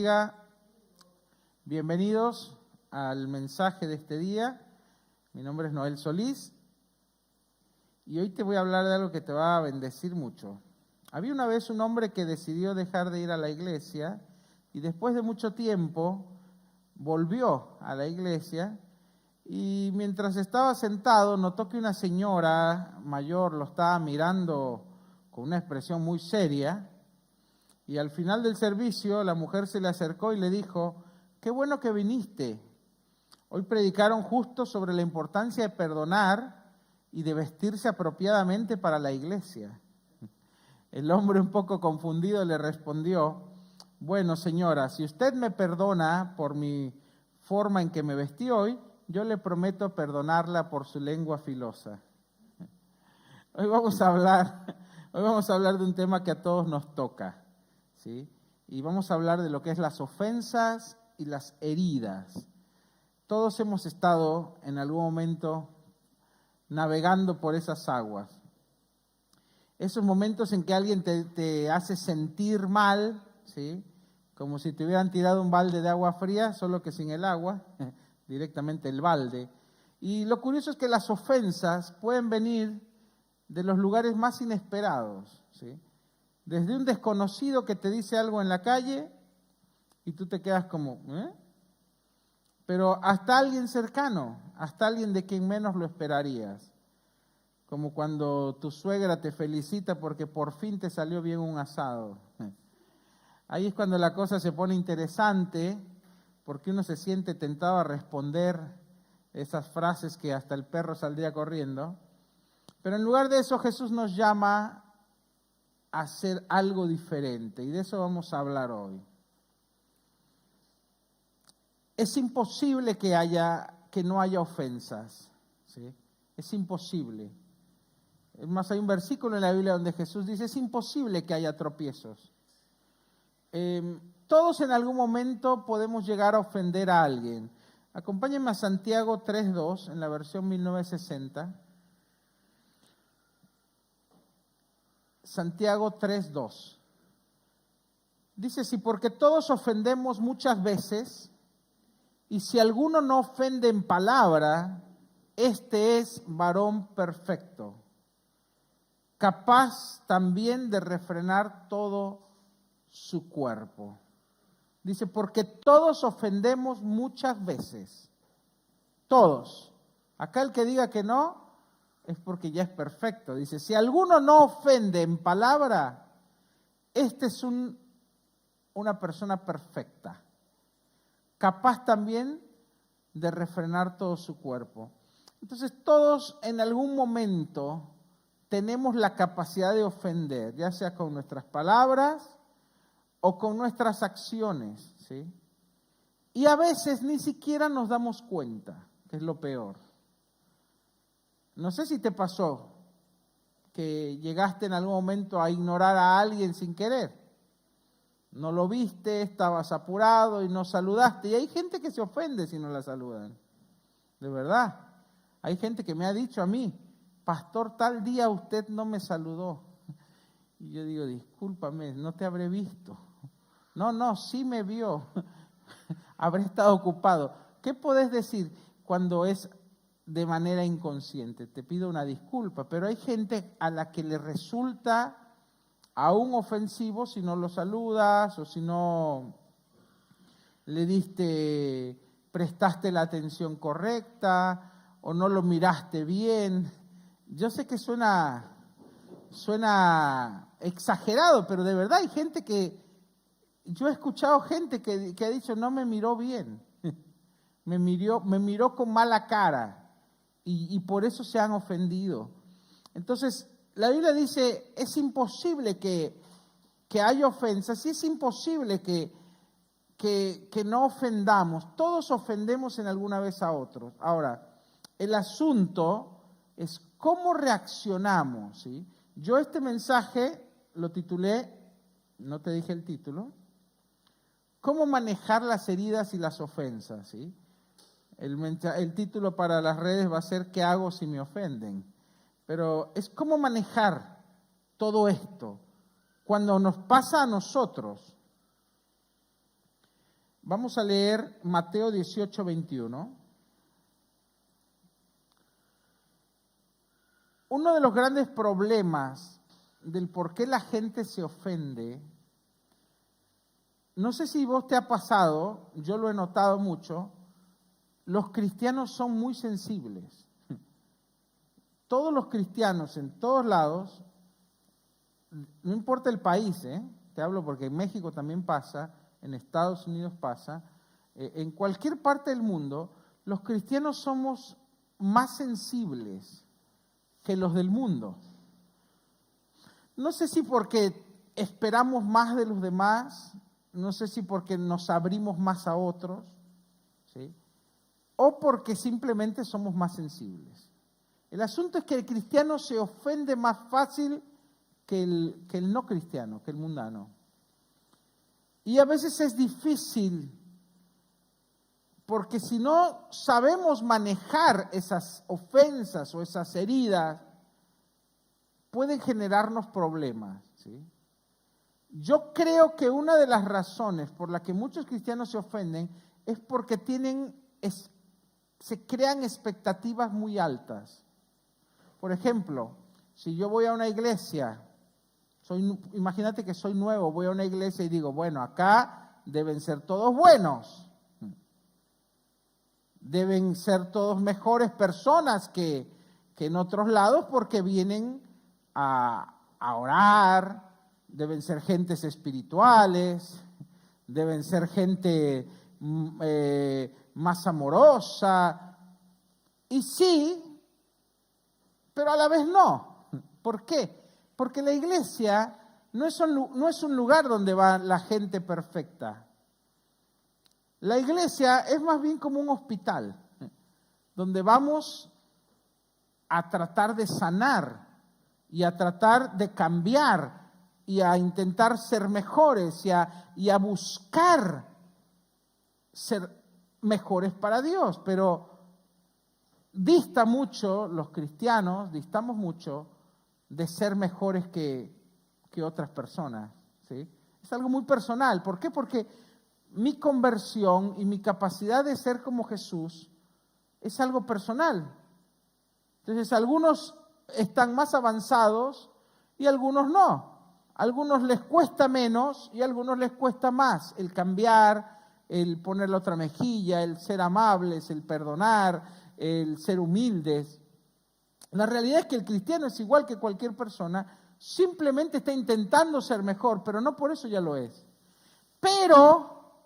bendiga. Bienvenidos al mensaje de este día. Mi nombre es Noel Solís y hoy te voy a hablar de algo que te va a bendecir mucho. Había una vez un hombre que decidió dejar de ir a la iglesia y después de mucho tiempo volvió a la iglesia y mientras estaba sentado notó que una señora mayor lo estaba mirando con una expresión muy seria. Y al final del servicio, la mujer se le acercó y le dijo: qué bueno que viniste. Hoy predicaron justo sobre la importancia de perdonar y de vestirse apropiadamente para la iglesia. El hombre, un poco confundido, le respondió: bueno, señora, si usted me perdona por mi forma en que me vestí hoy, yo le prometo perdonarla por su lengua filosa. Hoy vamos a hablar de un tema que a todos nos toca. ¿Sí? Y vamos a hablar de lo que es las ofensas y las heridas. Todos hemos estado en algún momento navegando por esas aguas. Esos momentos en que alguien te hace sentir mal, ¿sí? Como si te hubieran tirado un balde de agua fría, solo que sin el agua, directamente el balde. Y lo curioso es que las ofensas pueden venir de los lugares más inesperados, ¿sí? Desde un desconocido que te dice algo en la calle y tú te quedas como, ¿eh? Pero hasta alguien cercano, hasta alguien de quien menos lo esperarías. Como cuando tu suegra te felicita porque por fin te salió bien un asado. Ahí es cuando la cosa se pone interesante, porque uno se siente tentado a responder esas frases que hasta el perro saldría corriendo. Pero en lugar de eso, Jesús nos llama a hacer algo diferente, y de eso vamos a hablar hoy. Es imposible que no haya ofensas, ¿sí? Es imposible. Es más, hay un versículo en la Biblia donde Jesús dice: es imposible que haya tropiezos. Todos en algún momento podemos llegar a ofender a alguien. Acompáñenme a Santiago 3:2 en la versión 1960. Santiago 3:2. Dice: si porque todos ofendemos muchas veces, y si alguno no ofende en palabra, este es varón perfecto, capaz también de refrenar todo su cuerpo. Dice: porque todos ofendemos muchas veces. Todos. Acá el que diga que no, es porque ya es perfecto. Dice: si alguno no ofende en palabra, este es una persona perfecta, capaz también de refrenar todo su cuerpo. Entonces todos en algún momento tenemos la capacidad de ofender, ya sea con nuestras palabras o con nuestras acciones, ¿sí? Y a veces ni siquiera nos damos cuenta, que es lo peor. No sé si te pasó que llegaste en algún momento a ignorar a alguien sin querer. No lo viste, estabas apurado y no saludaste. Y hay gente que se ofende si no la saludan. De verdad. Hay gente que me ha dicho a mí: pastor, tal día usted no me saludó. Y yo digo: discúlpame, no te habré visto. No, sí me vio. Habré estado ocupado. ¿Qué podés decir cuando es de manera inconsciente? Te pido una disculpa, pero hay gente a la que le resulta aún ofensivo si no lo saludas o si no le prestaste la atención correcta o no lo miraste bien. Yo sé que suena exagerado, pero de verdad hay gente yo he escuchado gente que ha dicho: no me miró bien, me miró con mala cara. Y por eso se han ofendido. Entonces, la Biblia dice: es imposible que haya ofensas, y es imposible que no ofendamos. Todos ofendemos en alguna vez a otros. Ahora, el asunto es cómo reaccionamos, ¿sí? Yo este mensaje lo titulé, no te dije el título, ¿cómo manejar las heridas y las ofensas? ¿Sí? El título para las redes va a ser: ¿qué hago si me ofenden? Pero es cómo manejar todo esto cuando nos pasa a nosotros. Vamos a leer Mateo 18, 21. Uno de los grandes problemas del por qué la gente se ofende, no sé si vos te ha pasado, yo lo he notado mucho, los cristianos son muy sensibles. Todos los cristianos en todos lados, no importa el país, te hablo porque en México también pasa, en Estados Unidos pasa, en cualquier parte del mundo, los cristianos somos más sensibles que los del mundo. No sé si porque esperamos más de los demás, no sé si porque nos abrimos más a otros, ¿sí? O porque simplemente somos más sensibles. El asunto es que el cristiano se ofende más fácil que el no cristiano, que el mundano. Y a veces es difícil, porque si no sabemos manejar esas ofensas o esas heridas, pueden generarnos problemas, ¿sí? Yo creo que una de las razones por las que muchos cristianos se ofenden es porque se crean expectativas muy altas. Por ejemplo, si yo voy a una iglesia, imagínate que soy nuevo, voy a una iglesia y digo, bueno, acá deben ser todos buenos, deben ser todos mejores personas que en otros lados porque vienen a orar, deben ser gentes espirituales, deben ser gente más amorosa. Y sí, pero a la vez no. ¿Por qué? Porque la iglesia no es un lugar donde va la gente perfecta. La iglesia es más bien como un hospital, donde vamos a tratar de sanar y a tratar de cambiar y a intentar ser mejores y a buscar ser mejores para Dios. Pero los cristianos distamos mucho de ser mejores que otras personas, ¿sí? Es algo muy personal. ¿Por qué? Porque mi conversión y mi capacidad de ser como Jesús es algo personal. Entonces, algunos están más avanzados y algunos no. A algunos les cuesta menos y a algunos les cuesta más el cambiar, el poner la otra mejilla, el ser amables, el perdonar, el ser humildes. La realidad es que el cristiano es igual que cualquier persona, simplemente está intentando ser mejor, pero no por eso ya lo es. Pero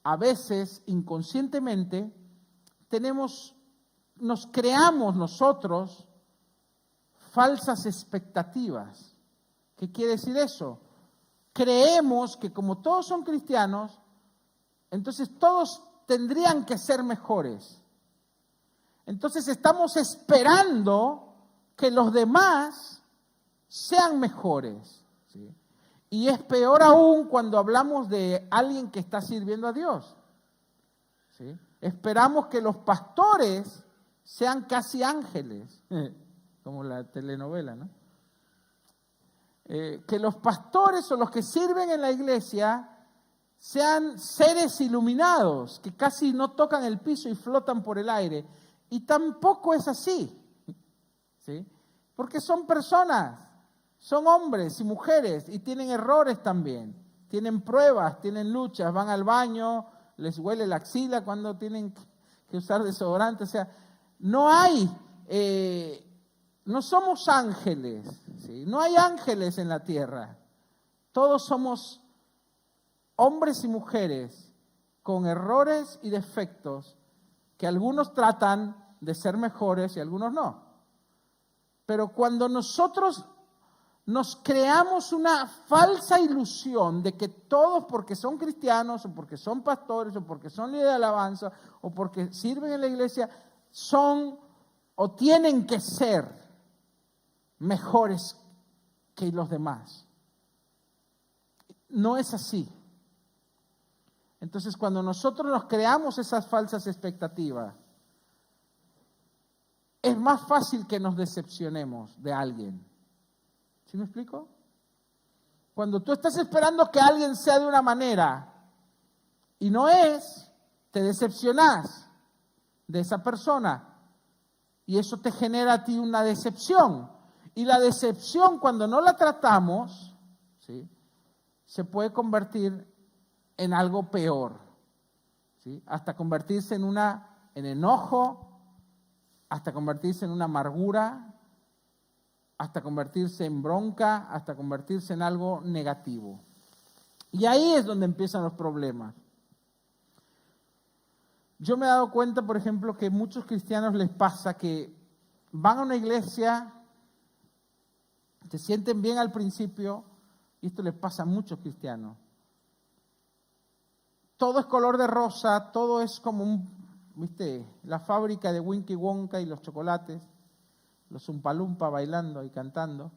a veces, inconscientemente, nos creamos nosotros falsas expectativas. ¿Qué quiere decir eso? Creemos que como todos son cristianos, entonces todos tendrían que ser mejores. Entonces estamos esperando que los demás sean mejores, ¿sí? Y es peor aún cuando hablamos de alguien que está sirviendo a Dios, ¿sí? Esperamos que los pastores sean casi ángeles, como la telenovela, ¿no? Que los pastores o los que sirven en la iglesia sean seres iluminados, que casi no tocan el piso y flotan por el aire. Y tampoco es así, ¿sí? Porque son personas, son hombres y mujeres y tienen errores también, tienen pruebas, tienen luchas, van al baño, les huele la axila cuando tienen que usar desodorante. O sea, no somos ángeles, ¿sí? No hay ángeles en la tierra. Todos somos hombres y mujeres con errores y defectos que algunos tratan de ser mejores y algunos no. Pero cuando nosotros nos creamos una falsa ilusión de que todos, porque son cristianos o porque son pastores o porque son líderes de alabanza o porque sirven en la iglesia, son o tienen que ser mejores que los demás. No es así. Entonces, cuando nosotros nos creamos esas falsas expectativas, es más fácil que nos decepcionemos de alguien. ¿Sí me explico? Cuando tú estás esperando que alguien sea de una manera Y no es, te decepcionás de esa persona y eso te genera a ti una decepción. Y la decepción, cuando no la tratamos, ¿sí?, se puede convertir en algo peor, ¿sí?, hasta convertirse en enojo, hasta convertirse en una amargura, hasta convertirse en bronca, hasta convertirse en algo negativo. Y ahí es donde empiezan los problemas. Yo me he dado cuenta, por ejemplo, que a muchos cristianos les pasa que van a una iglesia, se sienten bien al principio, y esto les pasa a muchos cristianos. Todo es color de rosa, todo es como ¿viste? La fábrica de Winky Wonka y los chocolates, los Oompa Loompa bailando y cantando.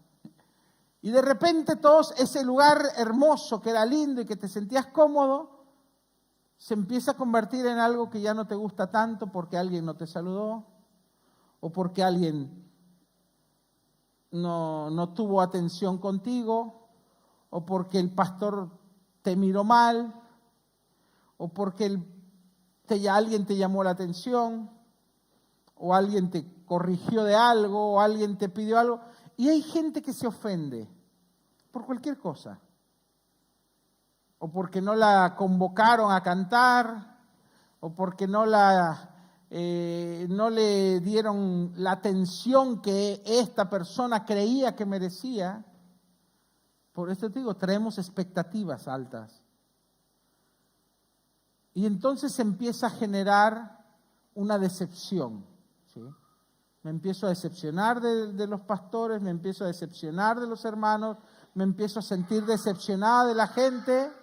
Y de repente todos, ese lugar hermoso que era lindo y que te sentías cómodo, se empieza a convertir en algo que ya no te gusta tanto porque alguien no te saludó o porque alguien no tuvo atención contigo o porque el pastor te miró mal o porque alguien te llamó la atención o alguien te corrigió de algo o alguien te pidió algo. Y hay gente que se ofende por cualquier cosa. O porque no la convocaron a cantar, o porque no le dieron la atención que esta persona creía que merecía. Por eso te digo, traemos expectativas altas. Y entonces se empieza a generar una decepción, ¿sí? Me empiezo a decepcionar de los pastores, me empiezo a decepcionar de los hermanos, me empiezo a sentir decepcionada de la gente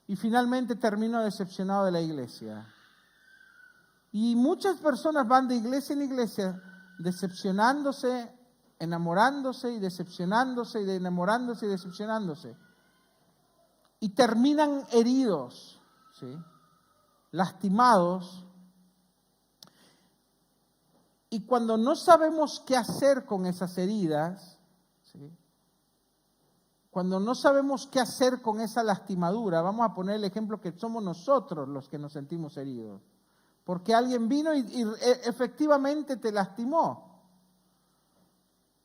y finalmente termino decepcionado de la iglesia. Y muchas personas van de iglesia en iglesia decepcionándose, enamorándose y decepcionándose y enamorándose y decepcionándose. Y terminan heridos, ¿sí?, lastimados. Y cuando no sabemos qué hacer con esas heridas, ¿sí?, cuando no sabemos qué hacer con esa lastimadura, vamos a poner el ejemplo que somos nosotros los que nos sentimos heridos, porque alguien vino y efectivamente te lastimó,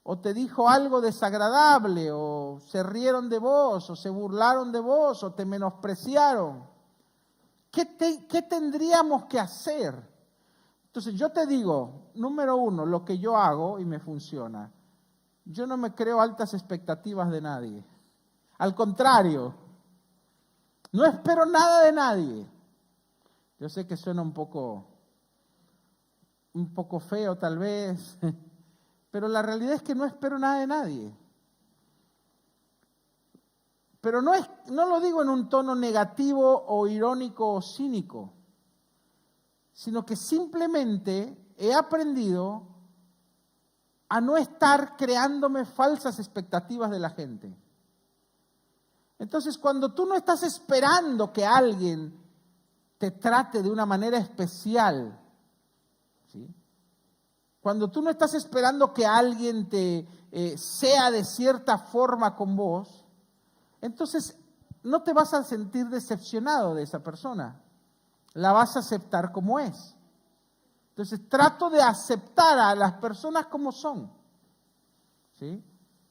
o te dijo algo desagradable, o se rieron de vos, o se burlaron de vos, o te menospreciaron. ¿Qué tendríamos que hacer? Entonces yo te digo, número uno, lo que yo hago y me funciona. Yo no me creo altas expectativas de nadie. Al contrario, no espero nada de nadie. Yo sé que suena un poco feo tal vez, pero la realidad es que no espero nada de nadie. Pero no lo digo en un tono negativo o irónico o cínico, sino que simplemente he aprendido a no estar creándome falsas expectativas de la gente. Entonces, cuando tú no estás esperando que alguien te trate de una manera especial, ¿sí?, cuando tú no estás esperando que alguien te sea de cierta forma con vos, entonces no te vas a sentir decepcionado de esa persona. La vas a aceptar como es. Entonces trato de aceptar a las personas como son, ¿sí?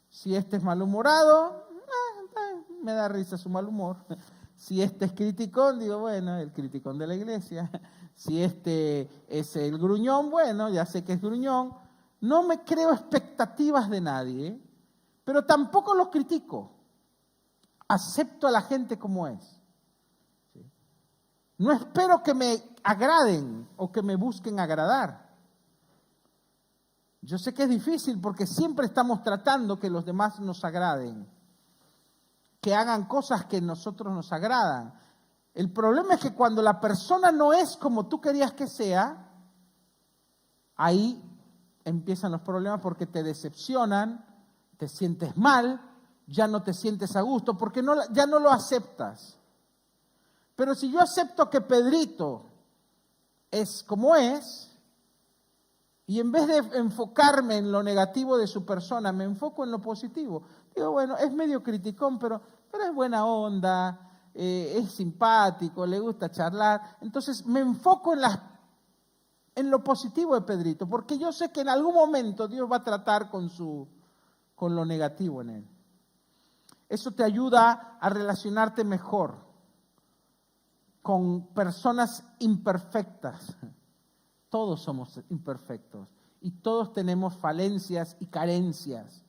Si este es malhumorado, me da risa su mal humor. Si este es criticón, digo, bueno, el criticón de la iglesia. Si este es el gruñón, bueno, ya sé que es gruñón. No me creo expectativas de nadie, pero tampoco los critico. Acepto a la gente como es. ¿Sí? No espero que me agraden o que me busquen agradar. Yo sé que es difícil porque siempre estamos tratando que los demás nos agraden, que hagan cosas que a nosotros nos agradan. El problema es que cuando la persona no es como tú querías que sea, ahí empiezan los problemas porque te decepcionan, te sientes mal, ya no te sientes a gusto porque ya no lo aceptas. Pero si yo acepto que Pedrito es como es, y en vez de enfocarme en lo negativo de su persona, me enfoco en lo positivo. Digo, bueno, es medio criticón, pero es buena onda, es simpático, le gusta charlar. Entonces me enfoco en lo positivo de Pedrito, porque yo sé que en algún momento Dios va a tratar con lo negativo en él. Eso te ayuda a relacionarte mejor con personas imperfectas. Todos somos imperfectos y todos tenemos falencias y carencias.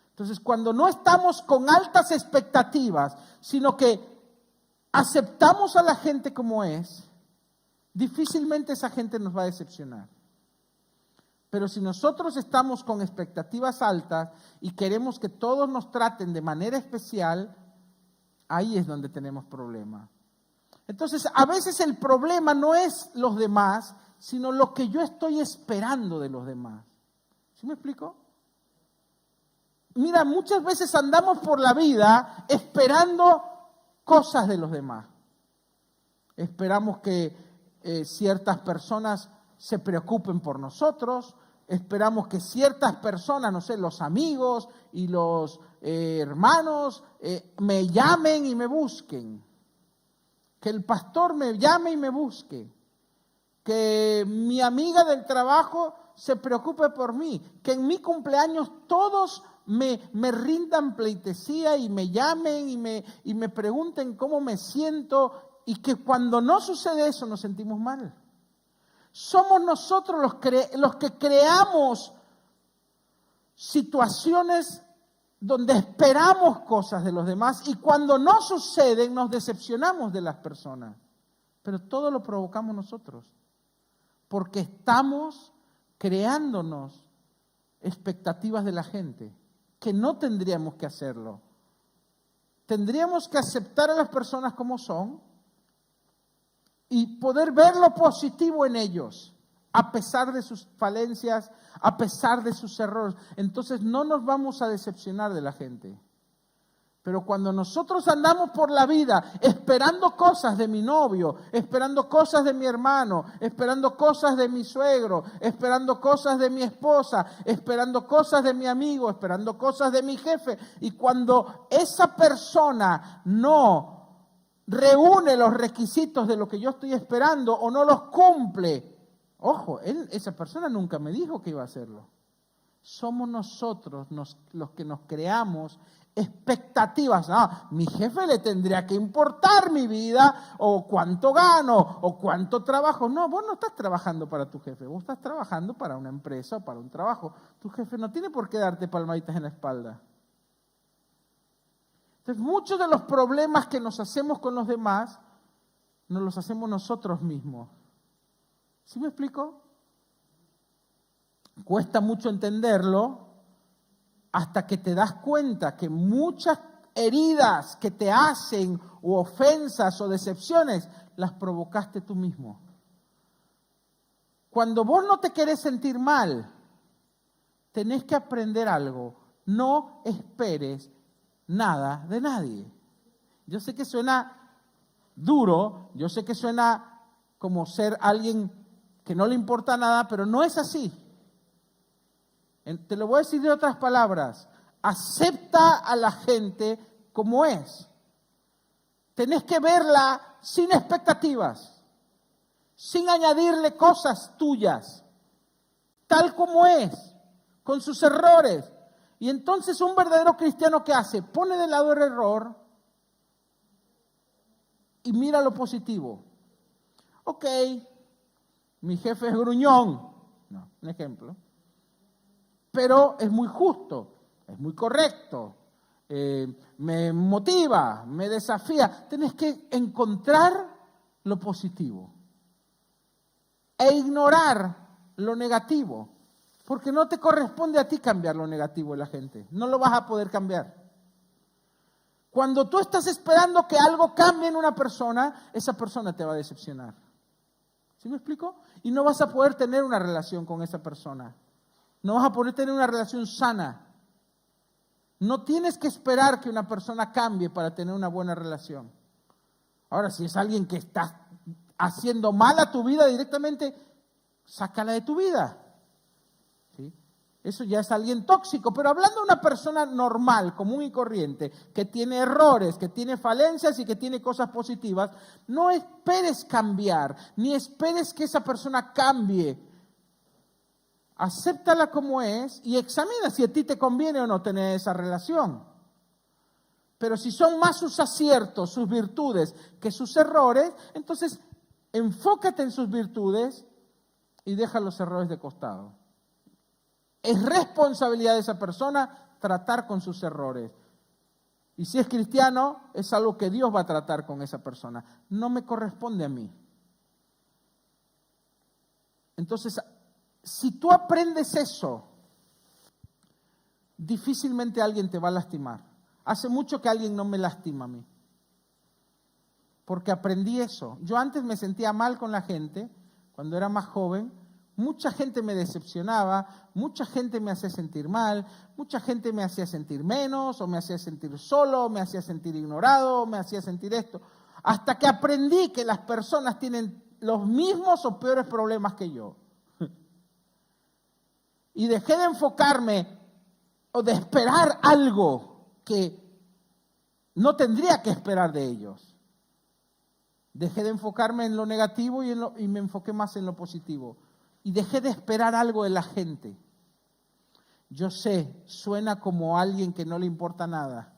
Entonces, cuando no estamos con altas expectativas, sino que aceptamos a la gente como es, difícilmente esa gente nos va a decepcionar. Pero si nosotros estamos con expectativas altas y queremos que todos nos traten de manera especial, ahí es donde tenemos problemas. Entonces, a veces el problema no es los demás, sino lo que yo estoy esperando de los demás. ¿Sí me explico? Mira, muchas veces andamos por la vida esperando cosas de los demás. Esperamos que ciertas personas se preocupen por nosotros, esperamos que ciertas personas, no sé, los amigos y los hermanos me llamen y me busquen, que el pastor me llame y me busque, que mi amiga del trabajo se preocupe por mí, que en mi cumpleaños todos me rindan pleitesía y me llamen y me pregunten cómo me siento, y que cuando no sucede eso nos sentimos mal. Somos nosotros los que creamos situaciones donde esperamos cosas de los demás y cuando no suceden nos decepcionamos de las personas. Pero todo lo provocamos nosotros, porque estamos creándonos expectativas de la gente, que no tendríamos que hacerlo. Tendríamos que aceptar a las personas como son y poder ver lo positivo en ellos, a pesar de sus falencias, a pesar de sus errores. Entonces no nos vamos a decepcionar de la gente. Pero cuando nosotros andamos por la vida esperando cosas de mi novio, esperando cosas de mi hermano, esperando cosas de mi suegro, esperando cosas de mi esposa, esperando cosas de mi amigo, esperando cosas de mi jefe, y cuando esa persona no reúne los requisitos de lo que yo estoy esperando o no los cumple, ojo, esa persona nunca me dijo que iba a hacerlo. Somos nosotros los que nos creamos expectativas. Mi jefe le tendría que importar mi vida, o cuánto gano, o cuánto trabajo. No, vos no estás trabajando para tu jefe, vos estás trabajando para una empresa o para un trabajo. Tu jefe no tiene por qué darte palmaditas en la espalda. Entonces, muchos de los problemas que nos hacemos con los demás, nos los hacemos nosotros mismos. ¿Sí me explico? Cuesta mucho entenderlo hasta que te das cuenta que muchas heridas que te hacen, o ofensas o decepciones, las provocaste tú mismo. Cuando vos no te querés sentir mal, tenés que aprender algo. No esperes nada de nadie. Yo sé que suena duro, yo sé que suena como ser alguien que no le importa nada, pero no es así. Te lo voy a decir de otras palabras. Acepta a la gente como es. Tenés que verla sin expectativas, sin añadirle cosas tuyas, tal como es, con sus errores. Y entonces un verdadero cristiano, ¿qué hace? Pone de lado el error y mira lo positivo. Ok, mi jefe es gruñón, no, un ejemplo. Pero es muy justo, es muy correcto, me motiva, me desafía. Tienes que encontrar lo positivo e ignorar lo negativo, porque no te corresponde a ti cambiar lo negativo de la gente, no lo vas a poder cambiar. Cuando tú estás esperando que algo cambie en una persona, esa persona te va a decepcionar. ¿Sí me explico? Y no vas a poder tener una relación con esa persona. No vas a poder tener una relación sana. No tienes que esperar que una persona cambie para tener una buena relación. Ahora, si es alguien que está haciendo mal a tu vida directamente, sácala de tu vida. ¿Sí? Eso ya es alguien tóxico, pero hablando de una persona normal, común y corriente, que tiene errores, que tiene falencias y que tiene cosas positivas, no esperes cambiar, ni esperes que esa persona cambie. Acéptala como es y examina si a ti te conviene o no tener esa relación. Pero si son más sus aciertos, sus virtudes, que sus errores, entonces enfócate en sus virtudes y deja los errores de costado. Es responsabilidad de esa persona tratar con sus errores. Y si es cristiano, es algo que Dios va a tratar con esa persona. No me corresponde a mí. Entonces, si tú aprendes eso, difícilmente alguien te va a lastimar. Hace mucho que alguien no me lastima a mí. Porque aprendí eso. Yo antes me sentía mal con la gente, cuando era más joven. Mucha gente me decepcionaba, mucha gente me hacía sentir mal, mucha gente me hacía sentir menos, o me hacía sentir solo, me hacía sentir ignorado, me hacía sentir esto. Hasta que aprendí que las personas tienen los mismos o peores problemas que yo. Y dejé de enfocarme o de esperar algo que no tendría que esperar de ellos. Dejé de enfocarme en lo negativo y me enfoqué más en lo positivo. Y dejé de esperar algo de la gente. Yo sé, suena como alguien que no le importa nada.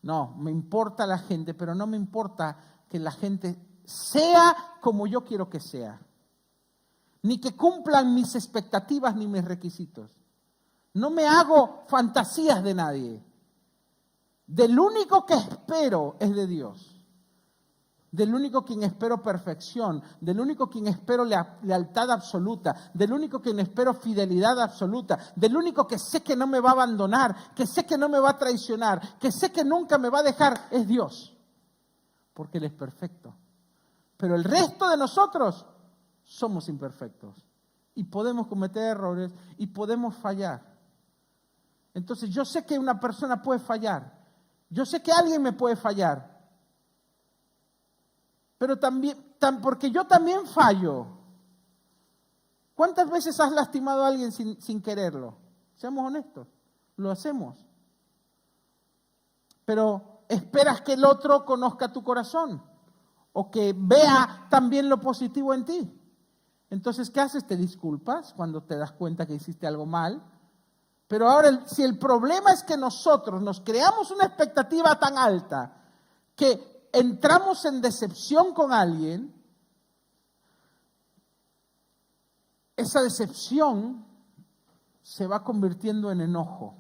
No, me importa la gente, pero no me importa que la gente sea como yo quiero que sea. Ni que cumplan mis expectativas ni mis requisitos. No me hago fantasías de nadie. Del único que espero es de Dios. Del único quien espero perfección, del único quien espero lealtad absoluta, del único quien espero fidelidad absoluta, del único que sé que no me va a abandonar, que sé que no me va a traicionar, que sé que nunca me va a dejar, es Dios, porque Él es perfecto. Pero el resto de nosotros somos imperfectos y podemos cometer errores y podemos fallar. Entonces yo sé que una persona puede fallar, yo sé que alguien me puede fallar, pero también, porque yo también fallo. ¿Cuántas veces has lastimado a alguien sin quererlo? Seamos honestos, lo hacemos. Pero esperas que el otro conozca tu corazón o que vea también lo positivo en ti. Entonces, ¿qué haces? Te disculpas cuando te das cuenta que hiciste algo mal. Pero ahora, si el problema es que nosotros nos creamos una expectativa tan alta que entramos en decepción con alguien, esa decepción se va convirtiendo en enojo.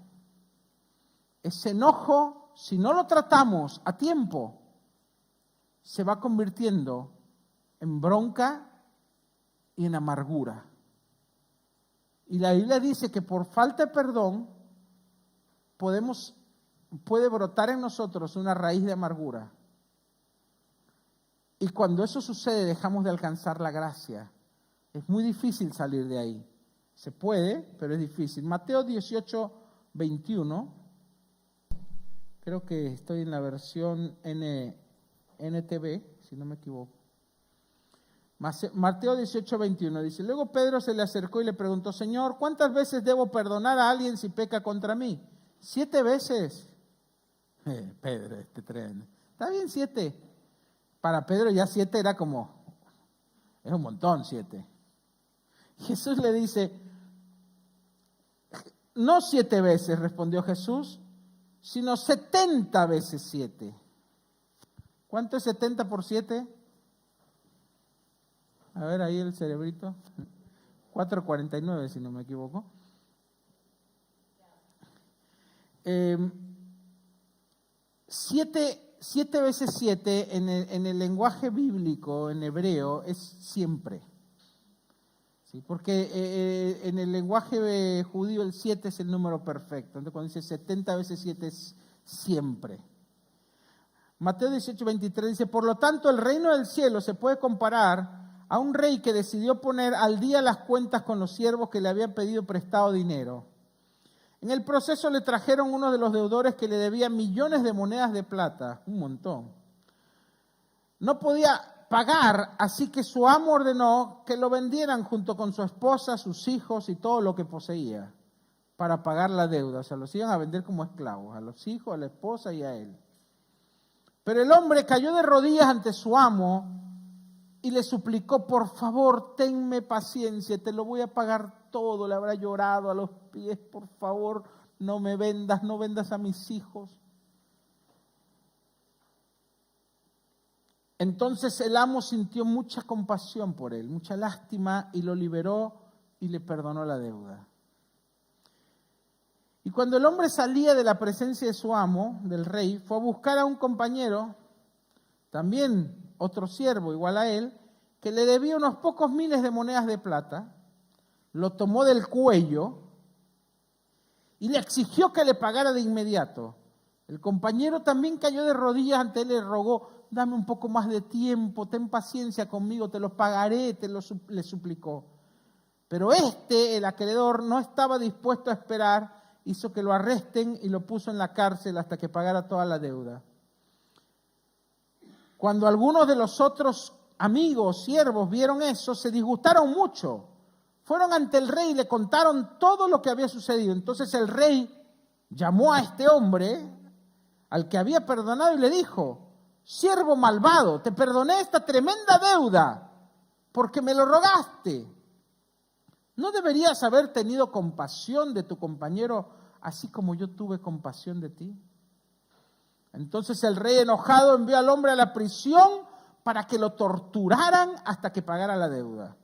Ese enojo, si no lo tratamos a tiempo, se va convirtiendo en bronca y en amargura. Y la Biblia dice que por falta de perdón puede brotar en nosotros una raíz de amargura. Y cuando eso sucede, dejamos de alcanzar la gracia. Es muy difícil salir de ahí. Se puede, pero es difícil. Mateo 18, 21. Creo que estoy en la versión NTV, si no me equivoco. Mateo 18, 21 dice: luego Pedro se le acercó y le preguntó: Señor, ¿cuántas veces debo perdonar a alguien si peca contra mí? 7 veces. Pedro, tremendo. Está bien 7. Para Pedro ya 7 era como, es un montón 7. Jesús le dice: no 7 veces, respondió Jesús, sino 70 veces 7. ¿Cuánto es 70 por 7? A ver ahí el cerebrito. 449 si no me equivoco. 7 veces 7 en el lenguaje bíblico, en hebreo, es siempre. ¿Sí? Porque en el lenguaje judío el 7 es el número perfecto. Entonces cuando dice 70 veces 7 es siempre. Mateo 18, 23 dice: por lo tanto el reino del cielo se puede comparar a un rey que decidió poner al día las cuentas con los siervos que le habían pedido prestado dinero. En el proceso le trajeron uno de los deudores que le debía millones de monedas de plata, un montón. No podía pagar, así que su amo ordenó que lo vendieran junto con su esposa, sus hijos y todo lo que poseía. para pagar la deuda. O sea, los iban a vender como esclavos, a los hijos, a la esposa y a él. Pero el hombre cayó de rodillas ante su amo y le suplicó: por favor, tenme paciencia, te lo voy a pagar todo. Le habrá llorado a los pies: por favor, no me vendas, no vendas a mis hijos. Entonces el amo sintió mucha compasión por él, mucha lástima, y lo liberó y le perdonó la deuda. Y cuando el hombre salía de la presencia de su amo, del rey, fue a buscar a un compañero, también otro siervo igual a él, que le debía unos pocos miles de monedas de plata, lo tomó del cuello y le exigió que le pagara de inmediato. El compañero también cayó de rodillas ante él y le rogó: dame un poco más de tiempo, ten paciencia conmigo, te lo pagaré, le suplicó. Pero el acreedor, no estaba dispuesto a esperar, hizo que lo arresten y lo puso en la cárcel hasta que pagara toda la deuda. Cuando algunos de los otros amigos, siervos, vieron eso, se disgustaron mucho. Fueron ante el rey y le contaron todo lo que había sucedido. Entonces el rey llamó a este hombre, al que había perdonado, y le dijo: siervo malvado, te perdoné esta tremenda deuda porque me lo rogaste. ¿No deberías haber tenido compasión de tu compañero así como yo tuve compasión de ti? Entonces el rey, enojado, envió al hombre a la prisión para que lo torturaran hasta que pagara la deuda.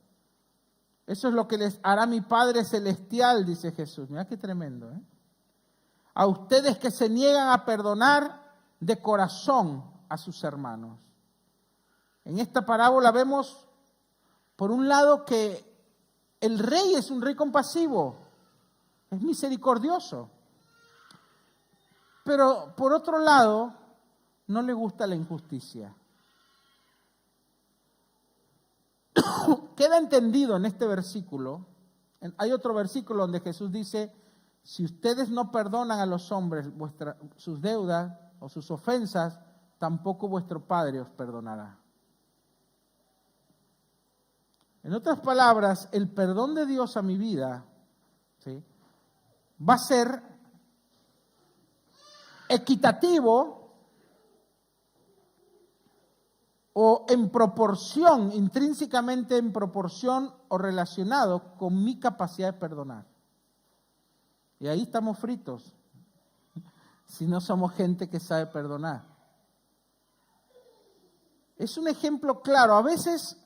Eso es lo que les hará mi Padre Celestial, dice Jesús. Mira qué tremendo, ¿eh? A ustedes que se niegan a perdonar de corazón a sus hermanos. En esta parábola vemos, por un lado, que el rey es un rey compasivo, es misericordioso. Pero por otro lado, no le gusta la injusticia. Queda entendido en este versículo. Hay otro versículo donde Jesús dice: si ustedes no perdonan a los hombres sus deudas o sus ofensas, tampoco vuestro Padre os perdonará. En otras palabras, el perdón de Dios a mi vida, ¿sí?, va a ser equitativo o en proporción, intrínsecamente en proporción o relacionado con mi capacidad de perdonar. Y ahí estamos fritos, si no somos gente que sabe perdonar. Es un ejemplo claro. A veces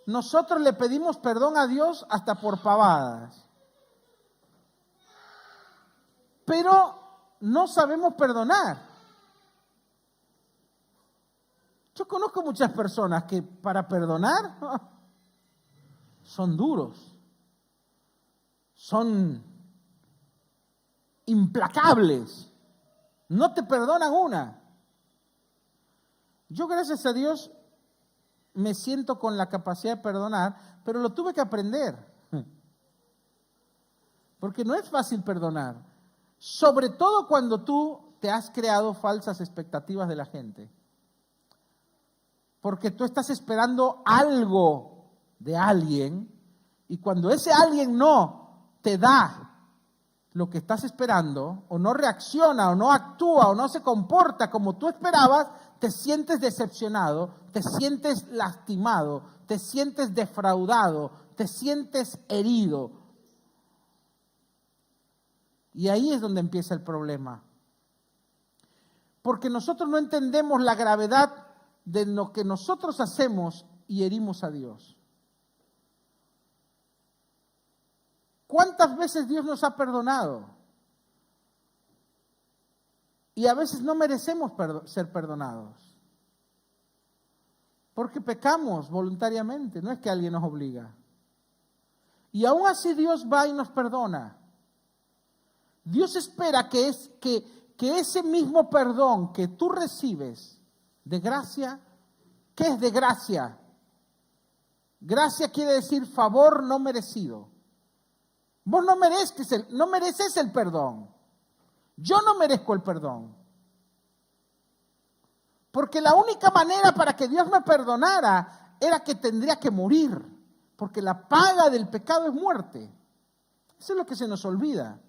nosotros le pedimos perdón a Dios hasta por pavadas, pero no sabemos perdonar. Yo conozco muchas personas que para perdonar son duros, son implacables, no te perdonan una. Yo, gracias a Dios, me siento con la capacidad de perdonar, pero lo tuve que aprender, porque no es fácil perdonar, sobre todo cuando tú te has creado falsas expectativas de la gente, porque tú estás esperando algo de alguien, y cuando ese alguien no te da lo que estás esperando, o no reacciona, o no actúa, o no se comporta como tú esperabas, te sientes decepcionado, te sientes lastimado, te sientes defraudado, te sientes herido. Y ahí es donde empieza el problema. Porque nosotros no entendemos la gravedad de lo que nosotros hacemos y herimos a Dios. ¿Cuántas veces Dios nos ha perdonado? Y a veces no merecemos ser perdonados. Porque pecamos voluntariamente, no es que alguien nos obliga. Y aún así Dios va y nos perdona. Dios espera que ese mismo perdón que tú recibes de gracia, ¿qué es de gracia? Gracia quiere decir favor no merecido. Vos no mereces el perdón. Yo no merezco el perdón. Porque la única manera para que Dios me perdonara era que tendría que morir. Porque la paga del pecado es muerte. Eso es lo que se nos olvida.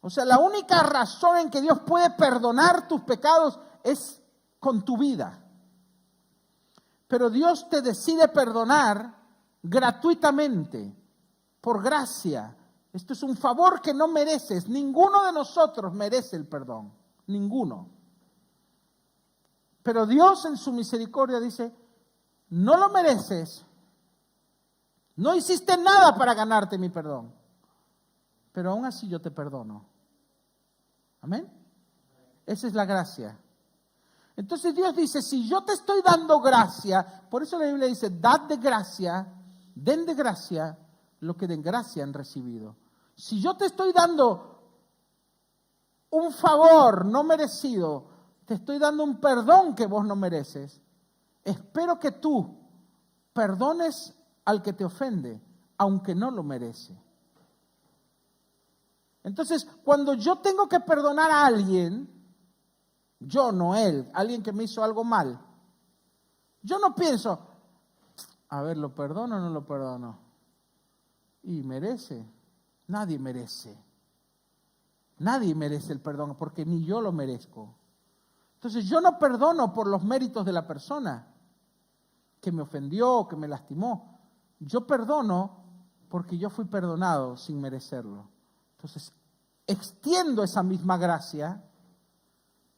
O sea, la única razón en que Dios puede perdonar tus pecados es con tu vida. Pero Dios te decide perdonar gratuitamente, por gracia. Esto es un favor que no mereces. Ninguno de nosotros merece el perdón. Ninguno. Pero Dios en su misericordia dice, no lo mereces. No hiciste nada para ganarte mi perdón. Pero aún así yo te perdono. Amén. Esa es la gracia. Entonces Dios dice, si yo te estoy dando gracia, por eso la Biblia dice, dad de gracia, den de gracia lo que de gracia han recibido. Si yo te estoy dando un favor no merecido, te estoy dando un perdón que vos no mereces, espero que tú perdones al que te ofende, aunque no lo merece. Entonces, cuando yo tengo que perdonar a alguien, yo, no él, alguien que me hizo algo mal, yo no pienso, a ver, ¿lo perdono o no lo perdono? Y merece. Nadie merece. Nadie merece el perdón porque ni yo lo merezco. Entonces yo no perdono por los méritos de la persona que me ofendió, que me lastimó. Yo perdono porque yo fui perdonado sin merecerlo. Entonces extiendo esa misma gracia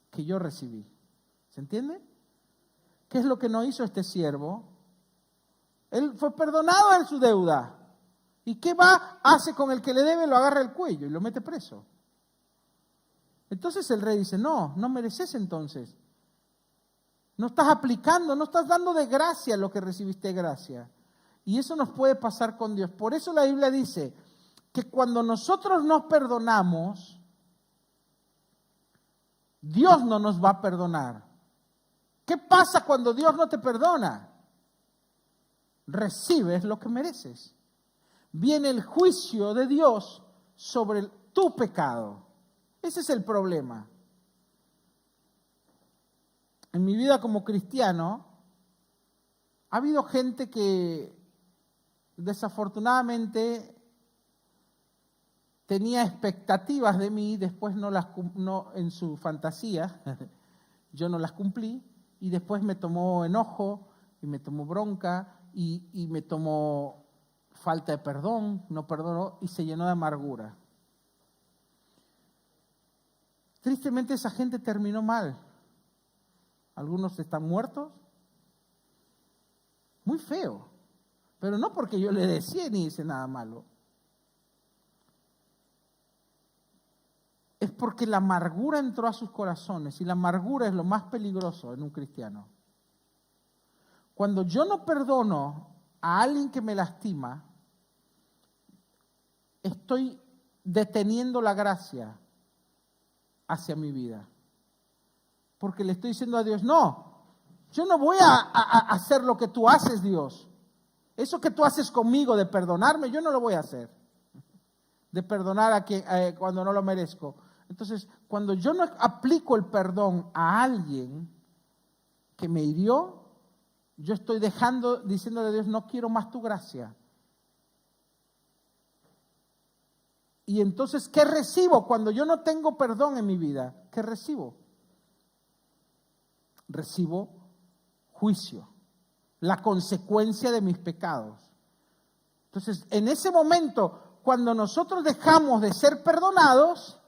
que yo recibí. ¿Se entiende? ¿Qué es lo que no hizo este siervo? Él fue perdonado en su deuda. ¿Y qué va? Hace con el que le debe, lo agarra el cuello y lo mete preso. Entonces el rey dice, no mereces entonces. No estás aplicando, no estás dando de gracia lo que recibiste de gracia. Y eso nos puede pasar con Dios. Por eso la Biblia dice que cuando nosotros nos perdonamos, Dios no nos va a perdonar. ¿Qué pasa cuando Dios no te perdona? Recibes lo que mereces. Viene el juicio de Dios sobre tu pecado. Ese es el problema. En mi vida como cristiano, ha habido gente que desafortunadamente tenía expectativas de mí, después no en su fantasía, yo no las cumplí, y después me tomó enojo, y me tomó bronca, y me tomó falta de perdón, no perdonó, y se llenó de amargura. Tristemente esa gente terminó mal. Algunos están muertos. Muy feo. Pero no porque yo le decía ni hice nada malo. Es porque la amargura entró a sus corazones y la amargura es lo más peligroso en un cristiano. Cuando yo no perdono a alguien que me lastima, estoy deteniendo la gracia hacia mi vida. Porque le estoy diciendo a Dios, no, yo no voy a hacer lo que tú haces, Dios. Eso que tú haces conmigo de perdonarme, yo no lo voy a hacer. De perdonar a quien cuando no lo merezco. Entonces, cuando yo no aplico el perdón a alguien que me hirió, yo estoy diciéndole a Dios, no quiero más tu gracia. Y entonces, ¿qué recibo cuando yo no tengo perdón en mi vida? ¿Qué recibo? Recibo juicio, la consecuencia de mis pecados. Entonces, en ese momento, cuando nosotros dejamos de ser perdonados,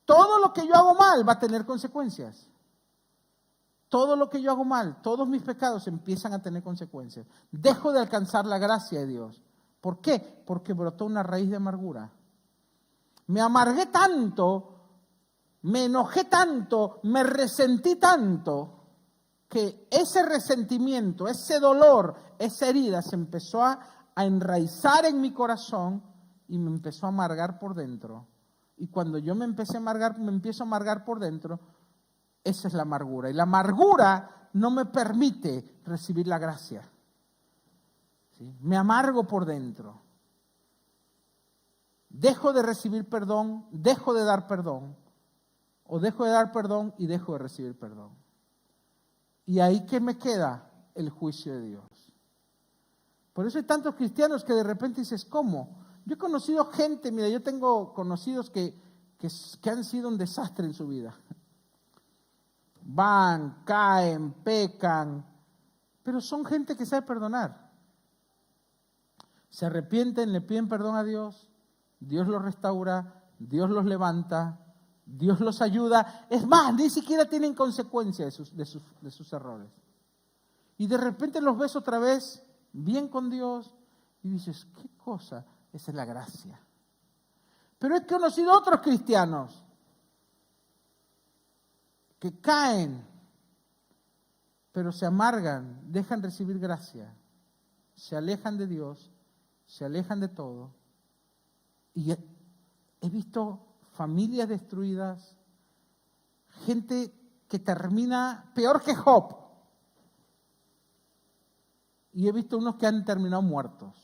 todo lo que yo hago mal va a tener consecuencias. Todo lo que yo hago mal, todos mis pecados empiezan a tener consecuencias. Dejo de alcanzar la gracia de Dios. ¿Por qué? Porque brotó una raíz de amargura. Me amargué tanto, me enojé tanto, me resentí tanto, que ese resentimiento, ese dolor, esa herida se empezó a enraizar en mi corazón y me empezó a amargar por dentro. Y cuando yo me empiezo a amargar por dentro, esa es la amargura. Y la amargura no me permite recibir la gracia. ¿Sí? Me amargo por dentro. Dejo de recibir perdón, dejo de dar perdón. O dejo de dar perdón y dejo de recibir perdón. Y ahí que me queda el juicio de Dios. Por eso hay tantos cristianos que de repente dices, ¿cómo? Yo he conocido gente, mira, yo tengo conocidos que han sido un desastre en su vida. Van, caen, pecan, pero son gente que sabe perdonar. Se arrepienten, le piden perdón a Dios, Dios los restaura, Dios los levanta, Dios los ayuda. Es más, ni siquiera tienen consecuencia de sus errores. Y de repente los ves otra vez bien con Dios y dices, ¿qué cosa? Esa es la gracia. Pero he conocido otros cristianos que caen, pero se amargan, dejan recibir gracia, se alejan de Dios, se alejan de todo. Y he visto familias destruidas, gente que termina peor que Job. Y he visto unos que han terminado muertos.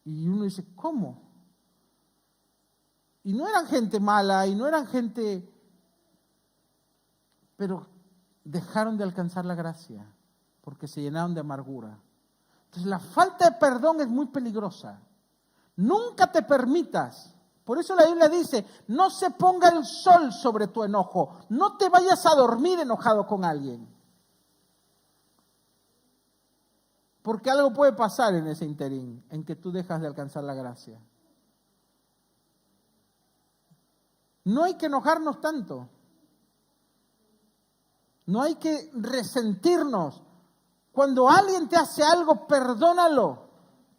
Y uno dice, ¿cómo? Y no eran gente mala, y no eran gente, pero dejaron de alcanzar la gracia, porque se llenaron de amargura. Entonces la falta de perdón es muy peligrosa. Nunca te permitas. Por eso la Biblia dice, no se ponga el sol sobre tu enojo. No te vayas a dormir enojado con alguien. Porque algo puede pasar en ese interín, en que tú dejas de alcanzar la gracia. No hay que enojarnos tanto. No hay que resentirnos. Cuando alguien te hace algo, perdónalo.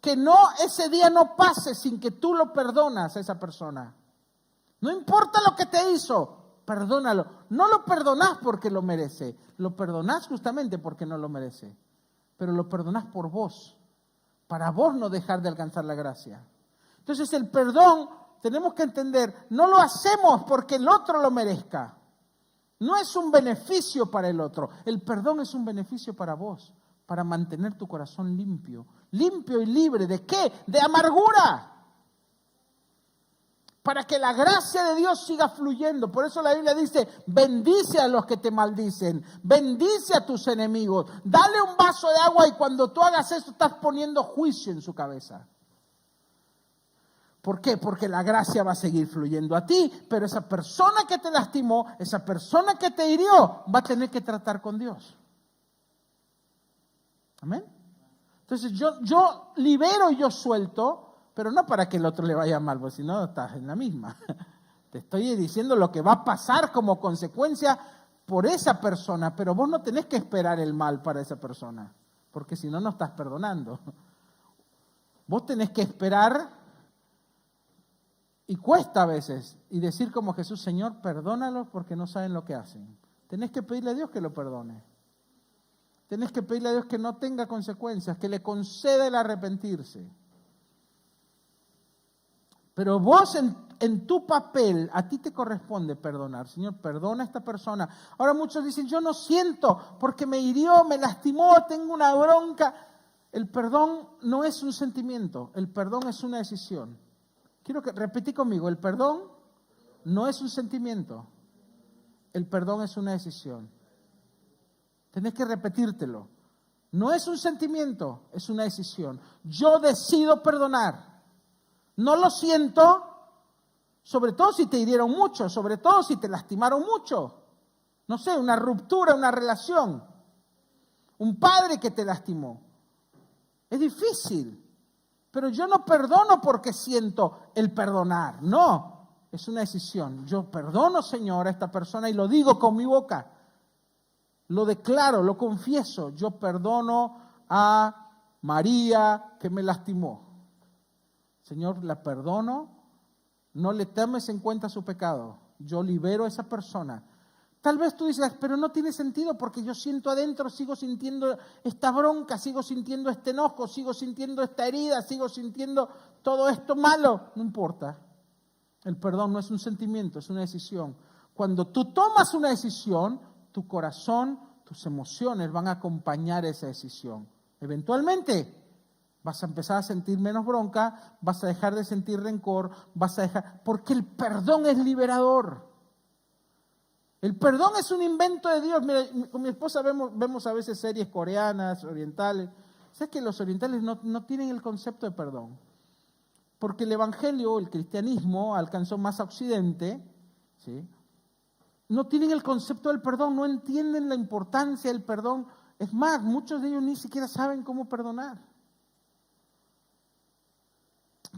Que no, ese día no pase sin que tú lo perdonas a esa persona. No importa lo que te hizo, perdónalo. No lo perdonás porque lo merece. Lo perdonás justamente porque no lo merece. Pero lo perdonás por vos, para vos no dejar de alcanzar la gracia. Entonces el perdón, tenemos que entender, no lo hacemos porque el otro lo merezca. No es un beneficio para el otro, el perdón es un beneficio para vos, para mantener tu corazón limpio y libre. ¿De qué? De amargura. Para que la gracia de Dios siga fluyendo. Por eso la Biblia dice, bendice a los que te maldicen, bendice a tus enemigos, dale un vaso de agua y cuando tú hagas eso estás poniendo juicio en su cabeza. ¿Por qué? Porque la gracia va a seguir fluyendo a ti, pero esa persona que te lastimó, esa persona que te hirió, va a tener que tratar con Dios. ¿Amén? Entonces yo libero y yo suelto, pero no para que el otro le vaya mal, porque si no estás en la misma. Te estoy diciendo lo que va a pasar como consecuencia por esa persona, pero vos no tenés que esperar el mal para esa persona, porque si no, no estás perdonando. Vos tenés que esperar, y cuesta a veces, y decir como Jesús, Señor, perdónalos porque no saben lo que hacen. Tenés que pedirle a Dios que lo perdone. Tenés que pedirle a Dios que no tenga consecuencias, que le conceda el arrepentirse. Pero vos en tu papel, a ti te corresponde perdonar. Señor, perdona a esta persona. Ahora muchos dicen, yo no siento porque me hirió, me lastimó, tengo una bronca. El perdón no es un sentimiento, el perdón es una decisión. Quiero que repetí conmigo, el perdón no es un sentimiento, el perdón es una decisión. Tenés que repetírtelo. No es un sentimiento, es una decisión. Yo decido perdonar. No lo siento, sobre todo si te hirieron mucho, sobre todo si te lastimaron mucho. No sé, una ruptura, una relación. Un padre que te lastimó. Es difícil, pero yo no perdono porque siento el perdonar. No, es una decisión. Yo perdono, Señor, a esta persona y lo digo con mi boca. Lo declaro, lo confieso. Yo perdono a María que me lastimó. Señor, la perdono, no le tomes en cuenta su pecado. Yo libero a esa persona. Tal vez tú dices, pero no tiene sentido porque yo siento adentro, sigo sintiendo esta bronca, sigo sintiendo este enojo, sigo sintiendo esta herida, sigo sintiendo todo esto malo. No importa. El perdón no es un sentimiento, es una decisión. Cuando tú tomas una decisión, tu corazón, tus emociones van a acompañar esa decisión. Eventualmente vas a empezar a sentir menos bronca, vas a dejar de sentir rencor, porque el perdón es liberador. El perdón es un invento de Dios. Mira, con mi esposa vemos a veces series coreanas, orientales, ¿Sabes que los orientales no tienen el concepto de perdón? Porque el evangelio, el cristianismo, alcanzó más a Occidente, ¿sí? No tienen el concepto del perdón, no entienden la importancia del perdón. Es más, muchos de ellos ni siquiera saben cómo perdonar.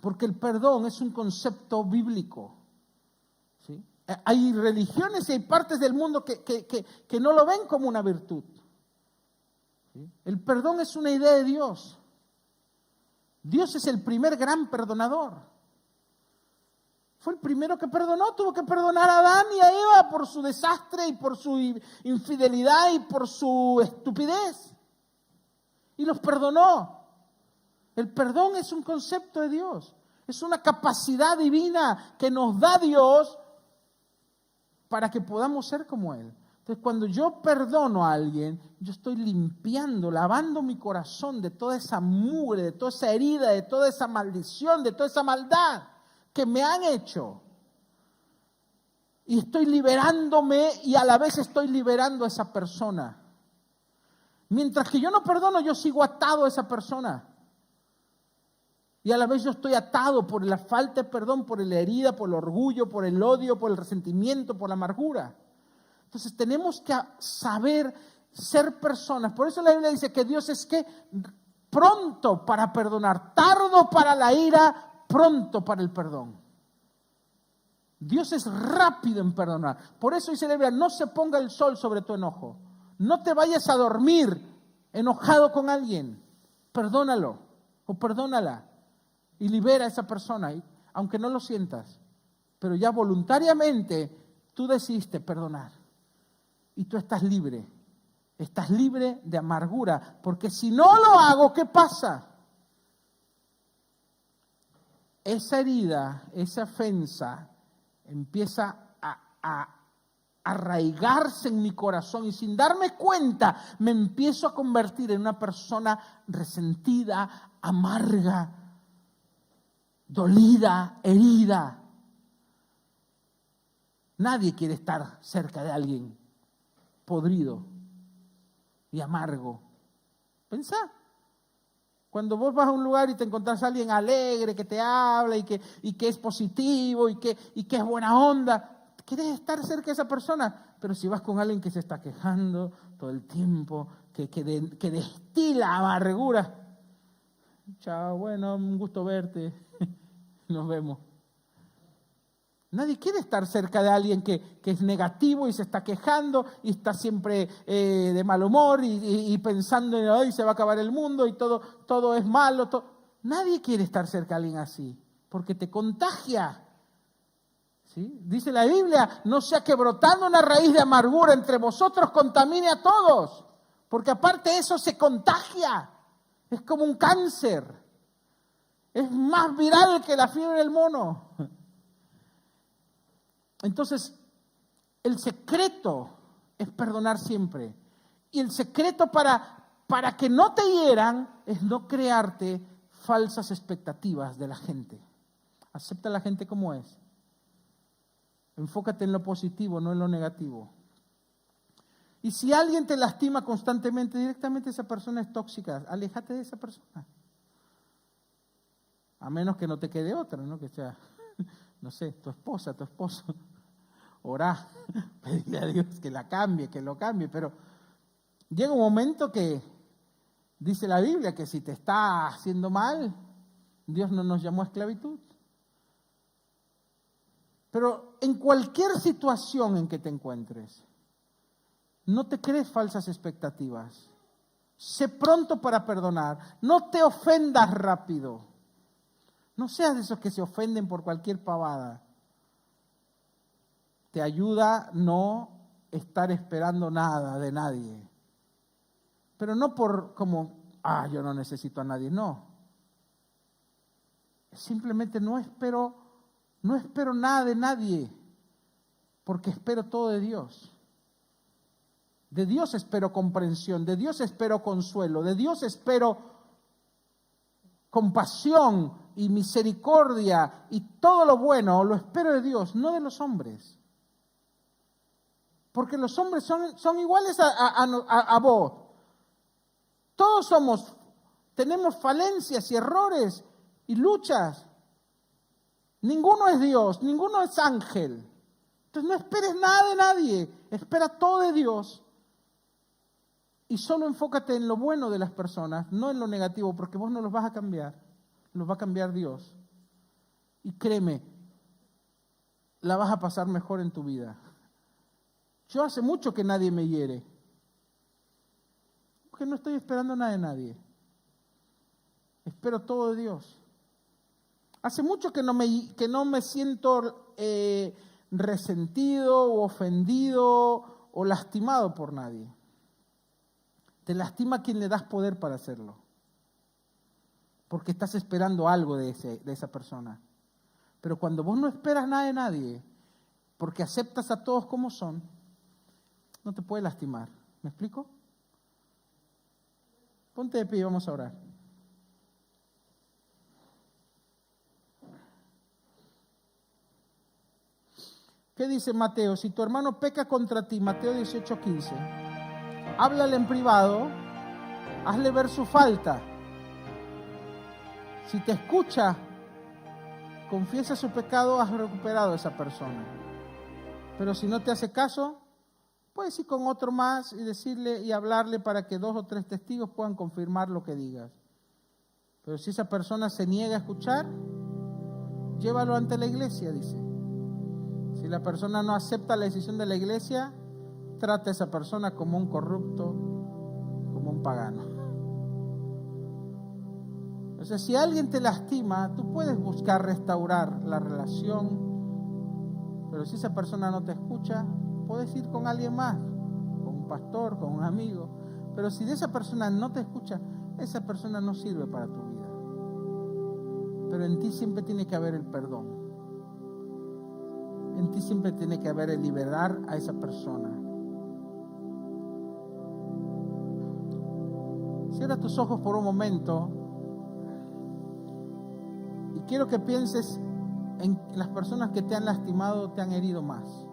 Porque el perdón es un concepto bíblico, ¿sí? Hay religiones y hay partes del mundo que no lo ven como una virtud, ¿sí? El perdón es una idea de Dios. Dios es el primer gran perdonador. Fue el primero que perdonó, tuvo que perdonar a Adán y a Eva por su desastre y por su infidelidad y por su estupidez. Y los perdonó. El perdón es un concepto de Dios. Es una capacidad divina que nos da Dios para que podamos ser como Él. Entonces, cuando yo perdono a alguien, yo estoy limpiando, lavando mi corazón de toda esa mugre, de toda esa herida, de toda esa maldición, de toda esa maldad que me han hecho. Y estoy liberándome y a la vez estoy liberando a esa persona. Mientras que yo no perdono, yo sigo atado a esa persona. Y a la vez yo estoy atado por la falta de perdón, por la herida, por el orgullo, por el odio, por el resentimiento, por la amargura. Entonces tenemos que saber ser personas. Por eso la Biblia dice que Dios es que pronto para perdonar, tardo para la ira, pronto para el perdón. Dios es rápido en perdonar. Por eso dice la Biblia, no se ponga el sol sobre tu enojo. No te vayas a dormir enojado con alguien. Perdónalo o perdónala y libera a esa persona, aunque no lo sientas. Pero ya voluntariamente tú decidiste perdonar. Y tú estás libre. Estás libre de amargura. Porque si no lo hago, ¿qué pasa? Esa herida, esa ofensa empieza a arraigarse en mi corazón y sin darme cuenta me empiezo a convertir en una persona resentida, amarga, dolida, herida. Nadie quiere estar cerca de alguien podrido y amargo. Pensá. Cuando vos vas a un lugar y te encontrás a alguien alegre, que te habla y que es positivo y que es buena onda, querés estar cerca de esa persona. Pero si vas con alguien que se está quejando todo el tiempo, que destila amargura, chao, bueno, un gusto verte, nos vemos. Nadie quiere estar cerca de alguien que es negativo y se está quejando y está siempre de mal humor y pensando en hoy se va a acabar el mundo y todo es malo. Nadie quiere estar cerca de alguien así porque te contagia. ¿Sí? Dice la Biblia, no sea que brotando una raíz de amargura entre vosotros contamine a todos, porque aparte eso se contagia. Es como un cáncer. Es más viral que la fiebre del mono. Entonces, el secreto es perdonar siempre. Y el secreto para que no te hieran es no crearte falsas expectativas de la gente. Acepta a la gente como es. Enfócate en lo positivo, no en lo negativo. Y si alguien te lastima constantemente, directamente esa persona es tóxica. Aléjate de esa persona. A menos que no te quede otra, ¿no? Que sea, no sé, tu esposa, tu esposo. Orá, pedirle a Dios que la cambie, que lo cambie, pero llega un momento que dice la Biblia que si te está haciendo mal, Dios no nos llamó a esclavitud. Pero en cualquier situación en que te encuentres, no te crees falsas expectativas. Sé pronto para perdonar, no te ofendas rápido. No seas de esos que se ofenden por cualquier pavada. Te ayuda no estar esperando nada de nadie. Pero no por como, yo no necesito a nadie, no. Simplemente no espero nada de nadie, porque espero todo de Dios. De Dios espero comprensión, de Dios espero consuelo, de Dios espero compasión y misericordia y todo lo bueno, lo espero de Dios, no de los hombres. Porque los hombres son iguales a vos. Todos somos Tenemos falencias y errores y luchas. Ninguno es Dios, ninguno es ángel. Entonces no esperes nada de nadie, espera todo de Dios. Y solo enfócate en lo bueno de las personas, no en lo negativo, porque vos no los vas a cambiar, los va a cambiar Dios. Y créeme, la vas a pasar mejor en tu vida. Yo hace mucho que nadie me hiere, porque no estoy esperando nada de nadie. Espero todo de Dios. Hace mucho que no me siento resentido o ofendido o lastimado por nadie. Te lastima quien le das poder para hacerlo, porque estás esperando algo de esa persona. Pero cuando vos no esperas nada de nadie, porque aceptas a todos como son, no te puede lastimar. ¿Me explico? Ponte de pie y vamos a orar. ¿Qué dice Mateo? Si tu hermano peca contra ti, Mateo 18:15, háblale en privado, hazle ver su falta. Si te escucha, confiesa su pecado, has recuperado a esa persona. Pero si no te hace caso, puedes ir con otro más y decirle y hablarle para que 2 o 3 testigos puedan confirmar lo que digas. Pero si esa persona se niega a escuchar, llévalo ante la iglesia, dice. Si la persona no acepta la decisión de la iglesia, trata a esa persona como un corrupto, como un pagano. O sea, si alguien te lastima, tú puedes buscar restaurar la relación, pero si esa persona no te escucha, puedes ir con alguien más, con un pastor, con un amigo. Pero si de esa persona no te escucha, esa persona no sirve para tu vida. Pero en ti siempre tiene que haber el perdón. En ti siempre tiene que haber el liberar a esa persona. Cierra tus ojos por un momento y quiero que pienses en las personas que te han lastimado, te han herido más.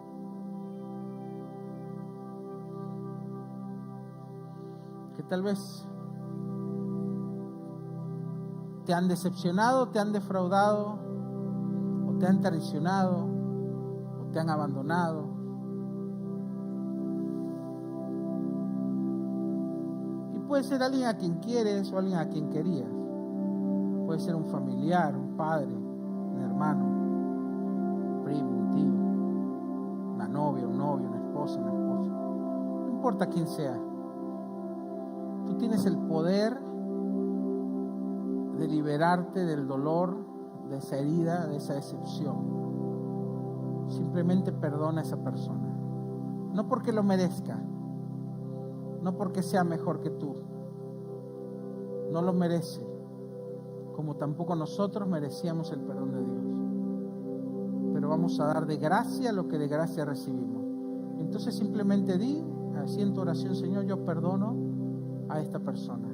Que tal vez te han decepcionado, te han defraudado, o te han traicionado, te han abandonado. Y puede ser alguien a quien quieres o alguien a quien querías. Puede ser un familiar, un padre, un hermano, un primo, un tío, una novia, un novio, una esposa, una esposa. No importa quién sea. Tú tienes el poder de liberarte del dolor, de esa herida, de esa decepción. Simplemente perdona a esa persona. No porque lo merezca, no porque sea mejor que tú. No lo merece, como tampoco nosotros merecíamos el perdón de Dios. Pero vamos a dar de gracia lo que de gracia recibimos. Entonces simplemente di, así en tu oración: Señor, yo perdono a esta persona.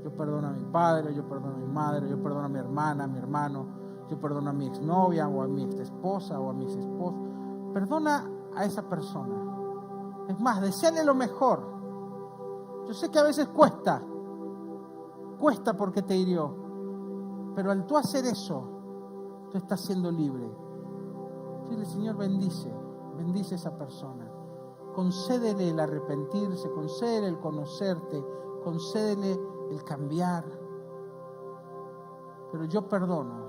Yo perdono a mi padre, yo perdono a mi madre, yo perdono a mi hermana, a mi hermano. Yo perdono a mi exnovia o a mi exesposa o a mi exesposo. Perdona a esa persona. Es más, deséale lo mejor. Yo sé que a veces cuesta porque te hirió. Pero al tú hacer eso, tú estás siendo libre. Dile: Señor, bendice a esa persona. Concédele el arrepentirse, concédele el conocerte, concédele el cambiar. Pero yo perdono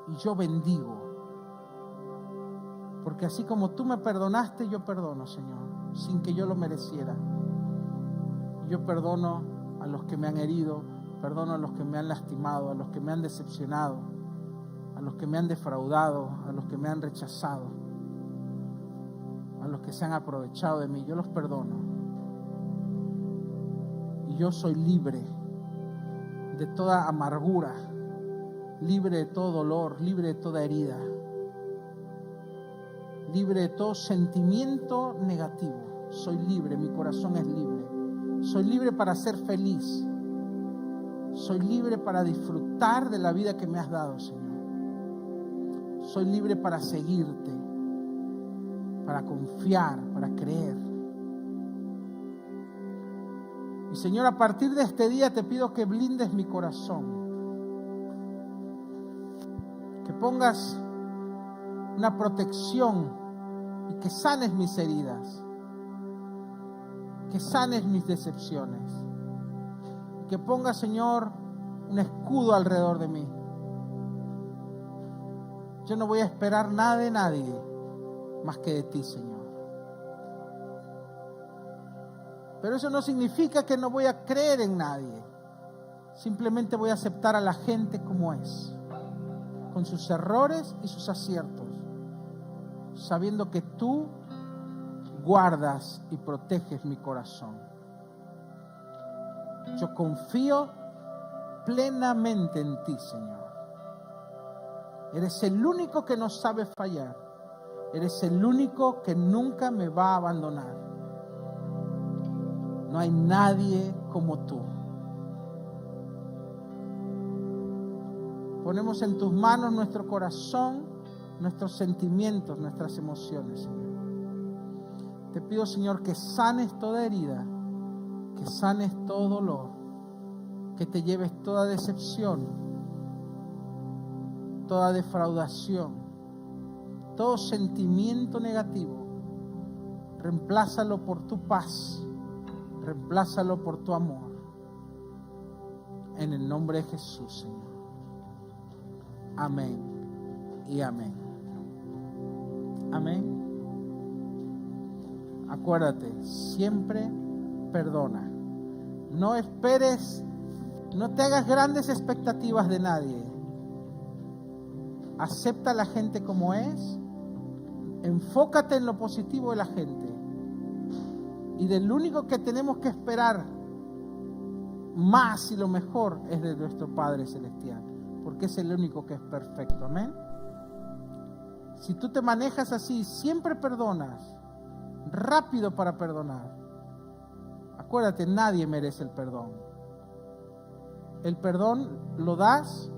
y yo bendigo. Porque así como tú me perdonaste, yo perdono, Señor, sin que yo lo mereciera. Yo perdono a los que me han herido, perdono a los que me han lastimado, a los que me han decepcionado, a los que me han defraudado, a los que me han rechazado, a los que se han aprovechado de mí. Yo los perdono. Y yo soy libre de toda amargura, libre de todo dolor, libre de toda herida, libre de todo sentimiento negativo. Soy libre, mi corazón es libre. Soy libre para ser feliz. Soy libre para disfrutar de la vida que me has dado, Señor. Soy libre para seguirte, para confiar, para creer. Y Señor, a partir de este día te pido que blindes mi corazón, que pongas una protección y que sanes mis heridas, que sanes mis decepciones, que pongas, Señor, un escudo alrededor de mí. Yo no voy a esperar nada de nadie más que de ti, Señor. Pero eso no significa que no voy a creer en nadie. Simplemente voy a aceptar a la gente como es, con sus errores y sus aciertos, sabiendo que tú guardas y proteges mi corazón. Yo confío plenamente en ti, Señor. Eres el único que no sabe fallar. Eres el único que nunca me va a abandonar. No hay nadie como tú. Ponemos en tus manos nuestro corazón, nuestros sentimientos, nuestras emociones, Señor. Te pido, Señor, que sanes toda herida, que sanes todo dolor, que te lleves toda decepción, toda defraudación, todo sentimiento negativo. Reemplázalo por tu paz, reemplázalo por tu amor. En el nombre de Jesús, Señor. Amén y amén. Amén. Acuérdate, siempre perdona. No esperes, no te hagas grandes expectativas de nadie. Acepta a la gente como es. Enfócate en lo positivo de la gente. Y del único que tenemos que esperar más y lo mejor es de nuestro Padre Celestial, porque es el único que es perfecto. Amén. Si tú te manejas así, siempre perdonas, rápido para perdonar. Acuérdate, nadie merece el perdón. El perdón lo das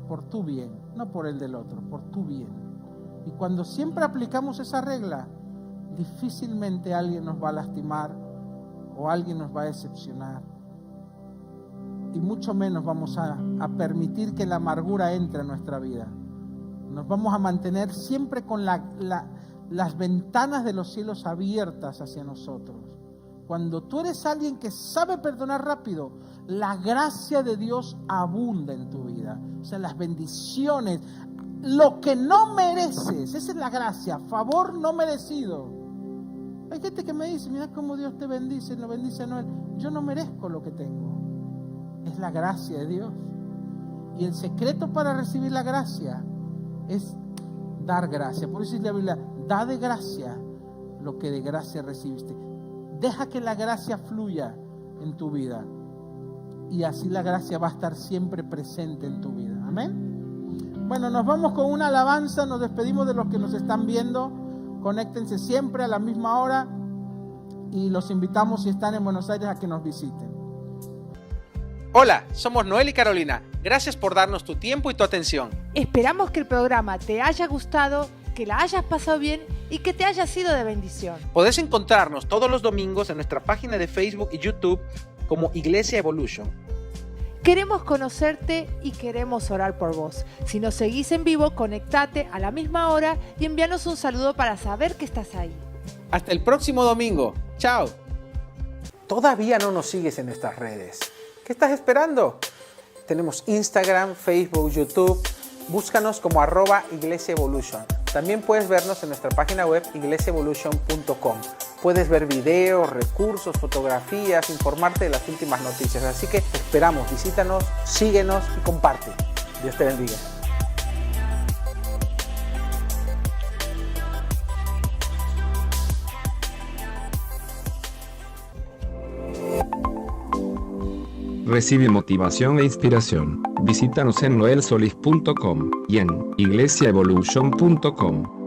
por tu bien, no por el del otro, por tu bien. Y cuando siempre aplicamos esa regla, difícilmente alguien nos va a lastimar o alguien nos va a decepcionar. Y mucho menos vamos a permitir que la amargura entre en nuestra vida. Nos vamos a mantener siempre con las ventanas de los cielos abiertas hacia nosotros. Cuando tú eres alguien que sabe perdonar rápido, la gracia de Dios abunda en tu vida. O sea, las bendiciones, lo que no mereces, esa es la gracia, favor no merecido. Hay gente que me dice, mira cómo Dios te bendice, lo bendice a Noel. Yo no merezco lo que tengo. Es la gracia de Dios. Y el secreto para recibir la gracia es dar gracia. Por eso dice la Biblia, da de gracia lo que de gracia recibiste. Deja que la gracia fluya en tu vida. Y así la gracia va a estar siempre presente en tu vida. Amén. Bueno, nos vamos con una alabanza. Nos despedimos de los que nos están viendo. Conéctense siempre a la misma hora. Y los invitamos, si están en Buenos Aires, a que nos visiten. Hola, somos Noel y Carolina. Gracias por darnos tu tiempo y tu atención. Esperamos que el programa te haya gustado, que la hayas pasado bien y que te haya sido de bendición. Podés encontrarnos todos los domingos en nuestra página de Facebook y YouTube como Iglesia Evolution. Queremos conocerte y queremos orar por vos. Si nos seguís en vivo, conectate a la misma hora y envíanos un saludo para saber que estás ahí. Hasta el próximo domingo. Chao. ¿Todavía no nos sigues en nuestras redes? ¿Qué estás esperando? Tenemos Instagram, Facebook, YouTube. Búscanos como @iglesiaevolution. También puedes vernos en nuestra página web iglesiaevolution.com. Puedes ver videos, recursos, fotografías, informarte de las últimas noticias. Así que te esperamos, visítanos, síguenos y comparte. Dios te bendiga. Recibe motivación e inspiración. Visítanos en noelsolis.com y en iglesiaevolution.com.